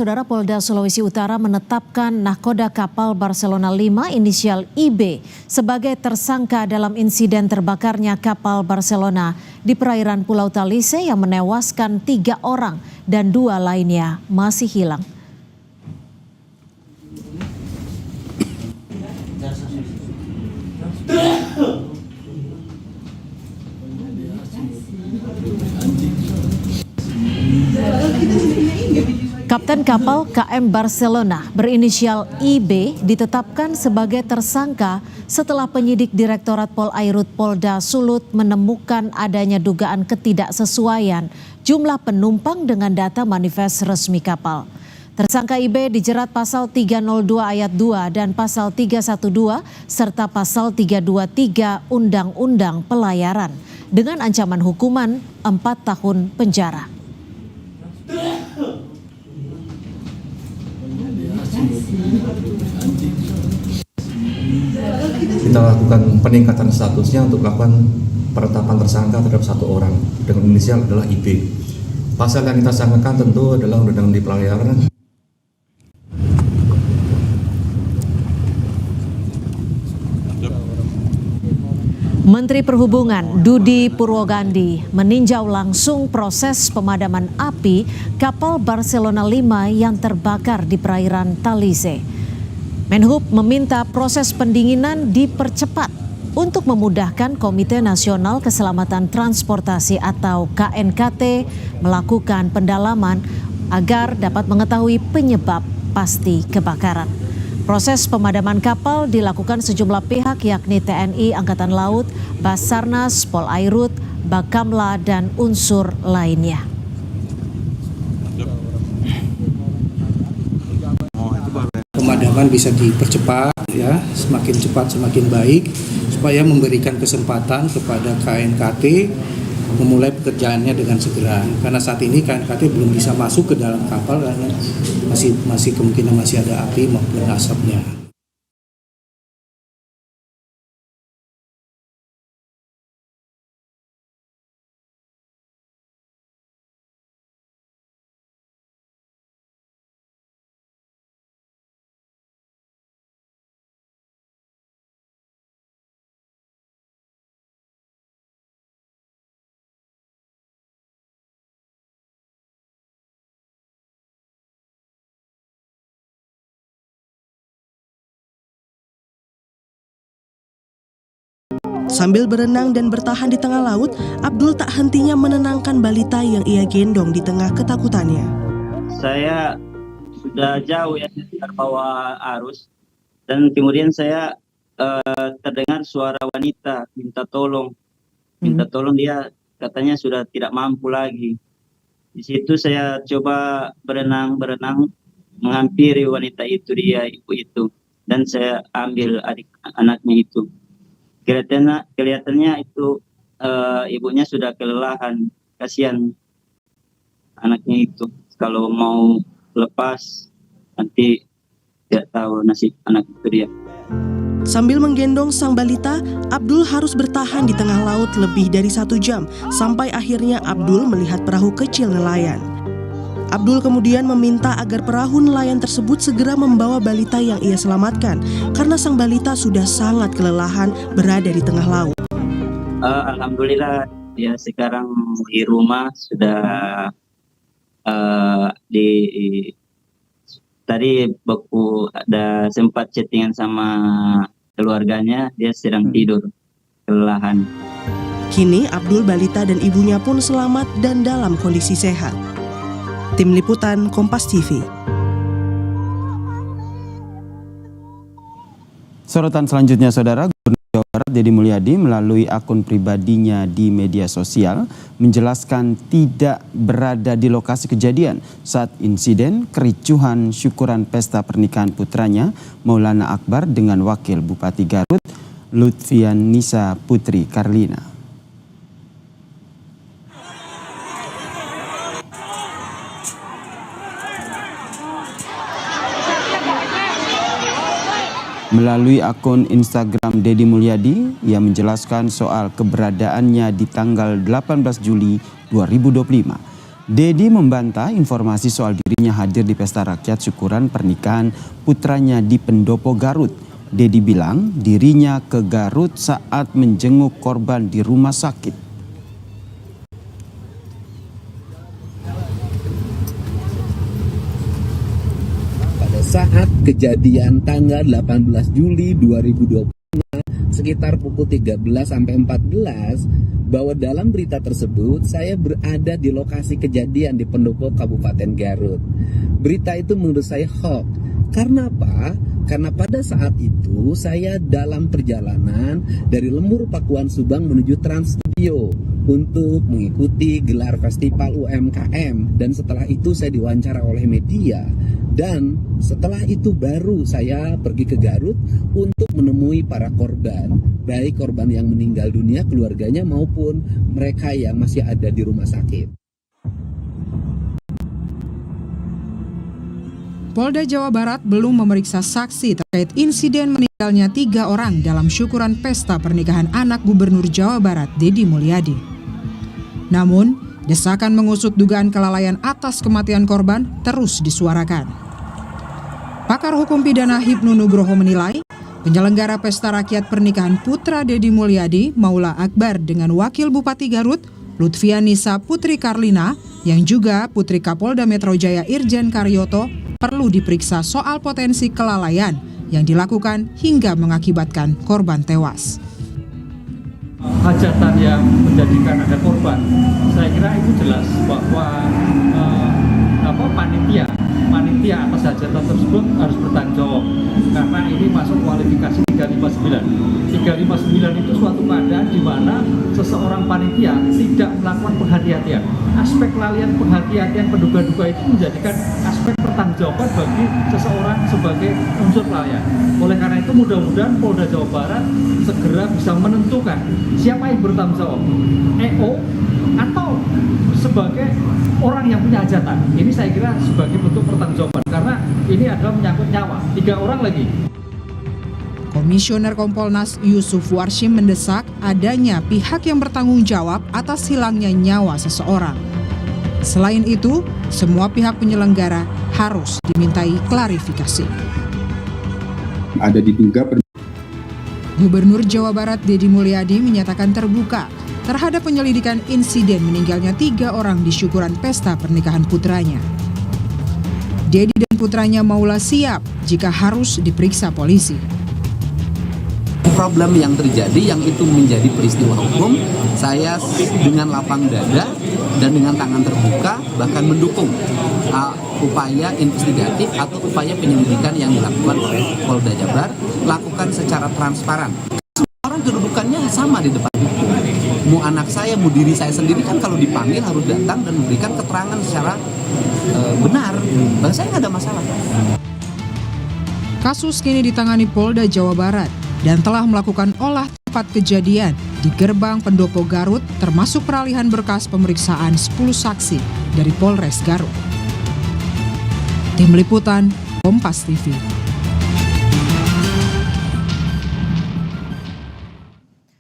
Saudara, Polda Sulawesi Utara menetapkan nahkoda kapal Barcelona 5 inisial IB sebagai tersangka dalam insiden terbakarnya kapal Barcelona di perairan Pulau Talise yang menewaskan 3 orang dan 2 lainnya masih hilang. Kapten kapal KM Barcelona berinisial IB ditetapkan sebagai tersangka setelah penyidik Direktorat Polairut Polda Sulut menemukan adanya dugaan ketidaksesuaian jumlah penumpang dengan data manifest resmi kapal. Tersangka IB dijerat pasal 302 ayat 2 dan pasal 312 serta pasal 323 Undang-Undang Pelayaran dengan ancaman hukuman 4 tahun penjara. Kita lakukan peningkatan statusnya untuk melakukan penetapan tersangka terhadap 1 orang dengan inisial adalah IB. Pasal yang kita sangkakan tentu adalah Undang-Undang di Pelayaran. Menteri Perhubungan Dudi Purwogandi meninjau langsung proses pemadaman api kapal Barcelona 5 yang terbakar di perairan Talise. Menhub meminta proses pendinginan dipercepat untuk memudahkan Komite Nasional Keselamatan Transportasi atau KNKT melakukan pendalaman agar dapat mengetahui penyebab pasti kebakaran. Proses pemadaman kapal dilakukan sejumlah pihak yakni TNI Angkatan Laut, Basarnas, Polairut, Bakamla, dan unsur lainnya. Pemadaman bisa dipercepat ya, semakin cepat semakin baik supaya memberikan kesempatan kepada KNKT memulai pekerjaannya dengan segera. Karena saat ini KNKT belum bisa masuk ke dalam kapal karena masih kemungkinan masih ada api maupun asapnya. Sambil berenang dan bertahan di tengah laut, Abdul tak hentinya menenangkan balita yang ia gendong di tengah ketakutannya. Saya sudah jauh ya terbawa arus dan kemudian saya terdengar suara wanita minta tolong. Dia katanya sudah tidak mampu lagi. Di situ saya coba berenang menghampiri wanita itu, ibu itu, dan saya ambil anaknya itu. Kelihatannya itu ibunya sudah kelelahan, kasihan anaknya itu. Kalau mau lepas nanti tidak tahu nasib anak itu dia. Sambil menggendong sang balita, Abdul harus bertahan di tengah laut lebih dari 1 jam sampai akhirnya Abdul melihat perahu kecil nelayan. Abdul kemudian meminta agar perahu nelayan tersebut segera membawa balita yang ia selamatkan karena sang balita sudah sangat kelelahan berada di tengah laut. Alhamdulillah ya, sekarang di rumah sudah tadi aku ada sempat chattingan sama keluarganya, dia sedang tidur kelelahan. Kini Abdul, balita dan ibunya pun selamat dan dalam kondisi sehat. Tim Liputan Kompas TV. Sorotan selanjutnya, Saudara, Gubernur Jawa Barat Deddy Mulyadi melalui akun pribadinya di media sosial menjelaskan tidak berada di lokasi kejadian saat insiden kericuhan syukuran pesta pernikahan putranya Maulana Akbar dengan Wakil Bupati Garut Lutfian Nisa Putri Karlina. Melalui akun Instagram Deddy Mulyadi, ia menjelaskan soal keberadaannya di tanggal 18 Juli 2025. Dedi membantah informasi soal dirinya hadir di pesta rakyat syukuran pernikahan putranya di Pendopo Garut. Dedi bilang dirinya ke Garut saat menjenguk korban di rumah sakit. Pada saat kejadian tanggal 18 Juli 2025 sekitar pukul 13 sampai 14, bahwa dalam berita tersebut saya berada di lokasi kejadian di Pendopo Kabupaten Garut. Berita itu menurut saya hoax. Karena apa? Karena pada saat itu saya dalam perjalanan dari Lembur Pakuan Subang menuju Trans Studio untuk mengikuti gelar festival UMKM, dan setelah itu saya diwawancara oleh media, dan setelah itu baru saya pergi ke Garut untuk menemui para korban, baik korban yang meninggal dunia, keluarganya, maupun mereka yang masih ada di rumah sakit. Polda Jawa Barat belum memeriksa saksi terkait insiden meninggalnya 3 orang dalam syukuran pesta pernikahan anak Gubernur Jawa Barat, Deddy Mulyadi. Namun, desakan mengusut dugaan kelalaian atas kematian korban terus disuarakan. Pakar hukum pidana Hipnu Nugroho menilai, penyelenggara pesta rakyat pernikahan putra Deddy Mulyadi, Maula Akbar, dengan Wakil Bupati Garut, Lutfianisa Putri Karlina, yang juga Putri Kapolda Metro Jaya Irjen Karyoto, perlu diperiksa soal potensi kelalaian yang dilakukan hingga mengakibatkan korban tewas. Hajatan yang menjadikan ada korban, saya kira itu jelas bahwa panitia atas hajatan tersebut harus bertanggung jawab, karena ini masuk kualifikasi 359. 359 itu suatu keadaan di mana seseorang panitia tidak melakukan penghati-hatian. Aspek lalaian penghati-hatian penduga-duga itu menjadikan aspek pertanggungjawaban bagi seseorang sebagai unsur kelalaian. Oleh karena itu mudah-mudahan Polda Jawa Barat segera bisa menentukan siapa yang bertanggung jawab, EO atau sebagai orang yang punya hajatan. Ini saya kira sebagai bentuk pertanggungjawaban, karena ini adalah menyangkut nyawa 3 orang lagi. Komisioner Kompolnas Yusuf Warshim mendesak adanya pihak yang bertanggung jawab atas hilangnya nyawa seseorang. Selain itu, semua pihak penyelenggara harus dimintai klarifikasi. Ada diduga Gubernur Jawa Barat Deddy Mulyadi menyatakan terbuka terhadap penyelidikan insiden meninggalnya 3 orang di syukuran pesta pernikahan putranya. Deddy dan putranya Maula siap jika harus diperiksa polisi. Problem yang terjadi yang itu menjadi peristiwa hukum, saya dengan lapang dada dan dengan tangan terbuka bahkan mendukung upaya investigatif atau upaya penyelidikan yang dilakukan oleh Polda Jabar, lakukan secara transparan. Semua orang kedudukannya sama di depan hukum. Mau anak saya, mau diri saya sendiri kan kalau dipanggil harus datang dan memberikan keterangan secara benar. Saya nggak ada masalah. Kasus kini ditangani Polda Jawa Barat dan telah melakukan olah tempat kejadian di gerbang Pendopo Garut, termasuk peralihan berkas pemeriksaan 10 saksi dari Polres Garut. Tim Liputan, Kompas TV.